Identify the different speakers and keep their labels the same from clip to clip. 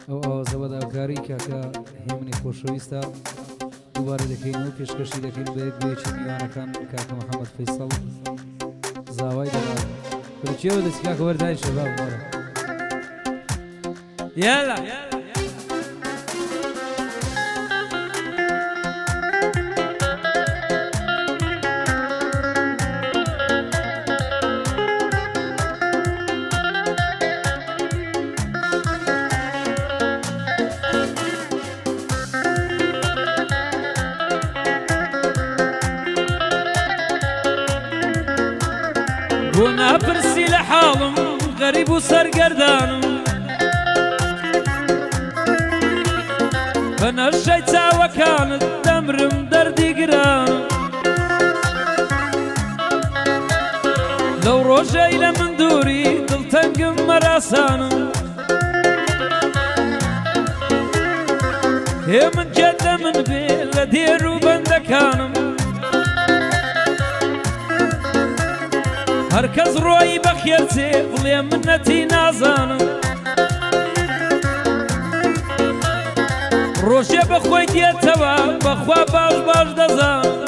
Speaker 1: ئەو ئاوازە بەداکاری کاکە هێمنی خۆشەویستە دووبارە دەکەین و پێشکەشی دەکەین بە یەک گوێیەکی میوانەکان کاکە محەممەد فەیسەڵ زاوای دەڵات بەرچێوە دەچی کاکە وەردای شەباب وەرە
Speaker 2: يلا وانا برسي لحالم غريب وسرقردانم انا الشيتا وكانت دمرم دردي قرانم لو روجي لمن دوري دلتنقم مراسانم هي من جد من بيل دير وبندكانم هركز روي بخيرتي بلي منتي نازانم روشي بخوي ديتوا بخوا باش دزانم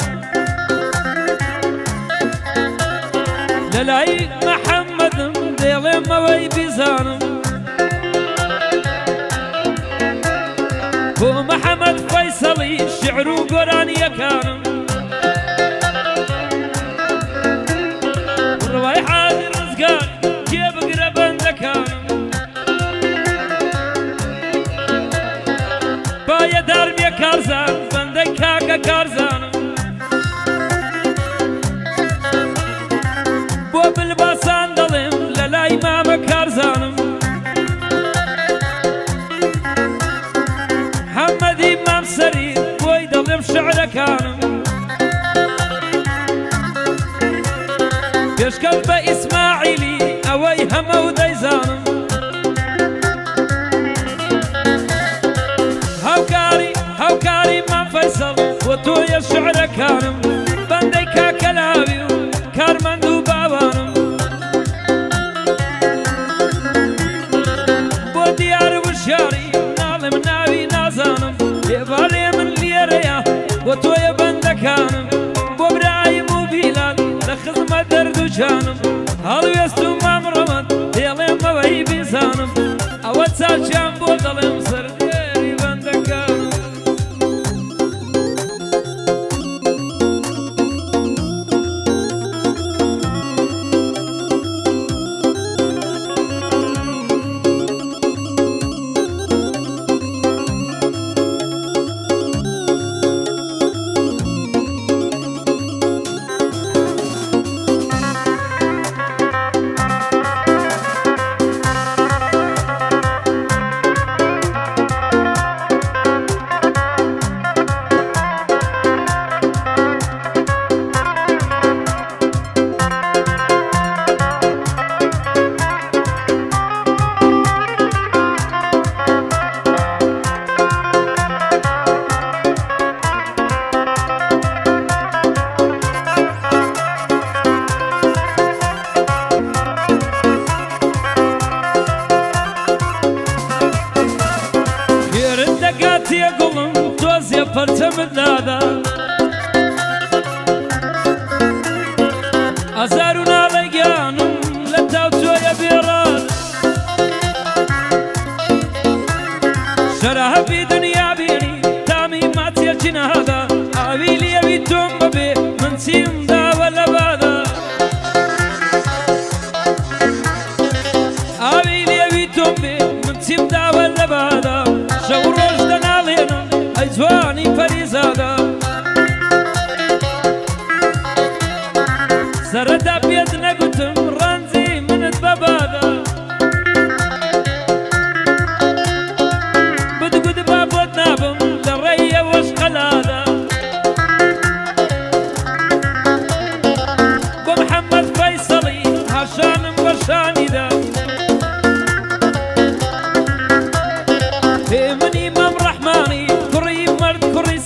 Speaker 2: للاي محمد ديلي موي بيزانم هو محمد فيصلي شعر وقراني كانم رواي حاضر رزقان جيب قربان ذكانم بايا دارمي كارزان بندي كاكا كارزانم بو بالباسان دلم للاي ماما كارزانم محمد امام سريد بوي دلم شعر كانم يشكل بإسماعيلي أوي هم وديزانم هاوكاري ما فيصل وتويا الشعر كانم بندي كاكلاوي كارمندو باوانم بو ديار وشاري نالم ناوي نازانم يبالي من ليريا وتويا بندكانم بو برايم وبيلال لخدمة دردو جانم هالو يستو مامرمت يلي موي بيزانم اوات سالشان بودلم سرديري بندكانم يا قلم توز يا فرتم النادا أزارنا لقيانم لتاوتو يا بيران شرها في دنيا بيني تامي ما تيجينا هذا عويلي يا بيتم ببي من سيم دا ولا بادا عويلي يا بيتم بي من سيم دا ولا بادا شوروش دنالينا أجواني فريزادا سردا بيدنا قتم رانزي من البابادا بدقود بابوت نابم للرية وشقلادا بمحمد فيصلي عشان وشاني دا من إمام رحماني كري مرد كري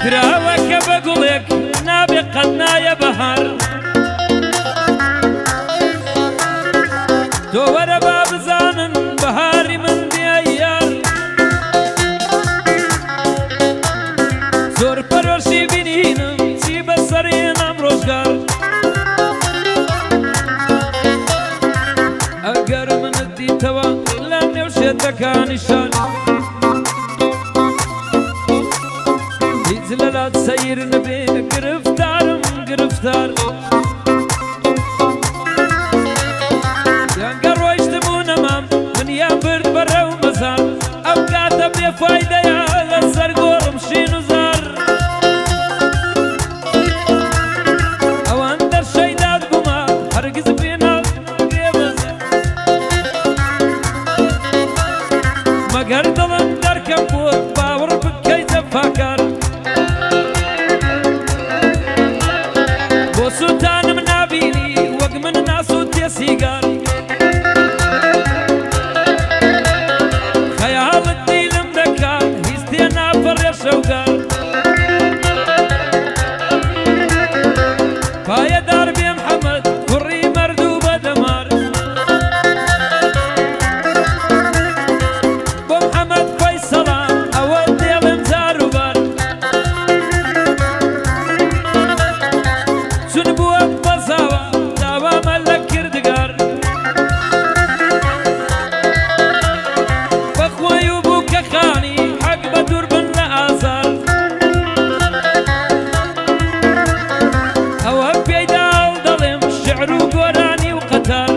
Speaker 2: کراوەکە بە گوڵێک نابێ قەت نایە بەهار تۆ وەرە با بزانن بەهاری من دێ یار زۆر پەرۆشی بینینم چی بەسەرێنام ڕۆژگار ئەگەر منت دیتەوە لە نێو شێتەکانیشان هیچ لەلات سەیر نەبێ گرفتارم گرفتار یانگە ڕۆیشتبوونەمام منیان برد بەڕێو مەزار ئەو کاتە بێفایدەیە لەسەر گۆڕم شین و زار ئەوان دەرشەیداد بوومە هەرگیز پێناو مەگەر دڵم دەرکەم بووت باوەڕ بکەیتە فاکار بۆ سووتانم نابینی وەک من ناسووت تێسیگار خەیاڵت دیلم دەکات هیچ تێناپەڕێ شەوگار پایەدار بێ محەممەد کوڕی مەرد و بەدەمار بۆ محەممەد فەیسەڵە ئەوە دێڵم جار و بار چون بووە بەزاوە داوامە لە کردگار بەخۆی و بوو کە خانی حەق بە دوور بن لە ئازار ئەوە پێیداڵ دەڵێم شعر و گۆرانی و قەتار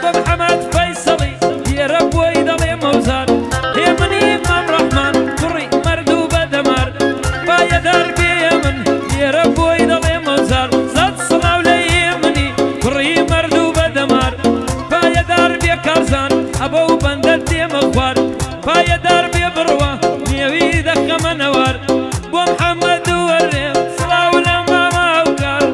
Speaker 2: بە محەممەد فەیسەڵی دیێرە بۆی دەڵێ مەوزار هێ منی مام ڕەحمان کوڕی مەرد و بەدەمار پایەدار بێ من دیێرە بۆی دەڵێ مەوزار زەد سڵاو لە منی کوڕی مەرد و بەدەمار پایەدار بێ کارزان ئەبە و بەندە دێمە خوار پایەدار بێ بڕوە نێوی دەخەمە نەوار بۆ محەممەد وەرێ سڵاو لە ماما و کار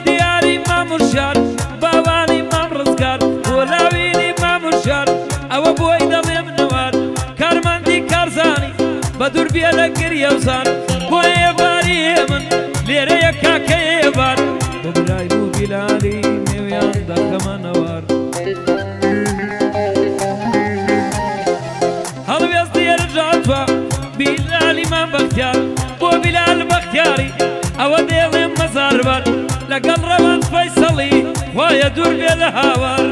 Speaker 2: دیاری مامورشار باوانی مام ڕزگار وەلاوینی مامورشار ئەوە بۆی دەڵێم نەوار کارمەندی کارزانی بە دوور بێ لە گریە و زار بۆ ئێواری من لێرەیە کاکە ئێوار بۆ برای بوو بیلالی نێویان دەخەمە نەوار هەڵوێست دێرژاتوە بیلالی مام بەختیار بۆ بیلال بەختیاری ئەوە دێڵێم مەزار بەر لەگەڵ ڕەوەند فەیسەڵی وایە دوور بێ لە هاوار